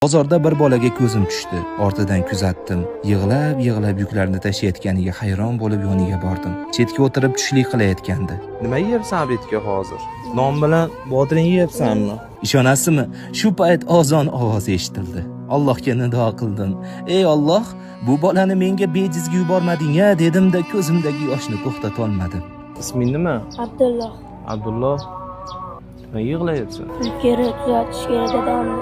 Bozorda bir bolaga ko'zim tushdi. Ortidan kuzatdim. Yig'lab yuklarni tashiyotganiga hayron bo'lib yoniga bordim. Chetga o'tirib tushlik qilayotgandi. Nima yeyapsan Abidga hozir? Non bilan bodring yeyapsanmi? Ishonasizmi? Shu payt azon ovozi eshitildi. Allohga nido qildim. Ey Alloh, bu bolani menga bejizga yubormading-a, dedim-da ko'zimdagi yoshni to'xtata olmadim. Isming nima? Abdulloh. Abdulloh. Nima yig'layapsan? Kerak, tuzatish kerak odamni.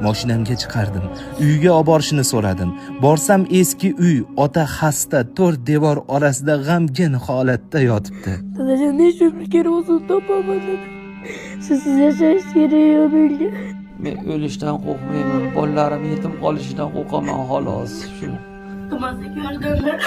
Mashinamga chiqardim. Uyga olib borishni so'radim. Borsam eski uy, ota xasta, 4 devor orasida g'amgin holatda yotibdi. Dadajon, nechun kerak o'zini topaman dedi. Siz yashash kerak menga. Men o'lishdan qo'rqmayman, bolalarim yetim qolishidan qo'rqaman xolos. Shu. Tumanlik yordamlar.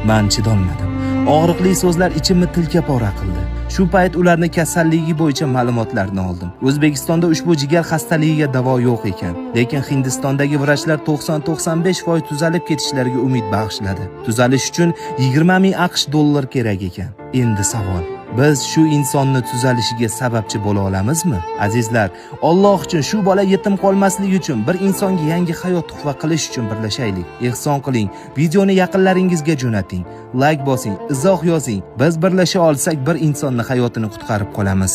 Men chidolmadim. Og'riqli so'zlar ichimni tilka pora qildi. Shu payt ularni kasalligi bo'yicha ma'lumotlarni oldim. O'zbekistonda ushbu jigar xastaligiga davo yo'q ekan, lekin Hindistondagi vrachlar 90-95% tuzalib ketishlariga umid bag'ishladi. Tuzalish uchun 20 ming AQSh dollar kerak ekan. Endi savol: biz shu insonni tuzalishiga sababchi bo'la olamizmi? Azizlar, Alloh uchun shu bola yetim qolmasligi uchun, bir insonga yangi hayot tuhfa qilish uchun birlashaylik. Ehson qiling, videoni yaqinlaringizga jo'nating, like bosing, izoh yozing. Biz birlasha olsak bir insonni hayotini qutqarib qolamiz.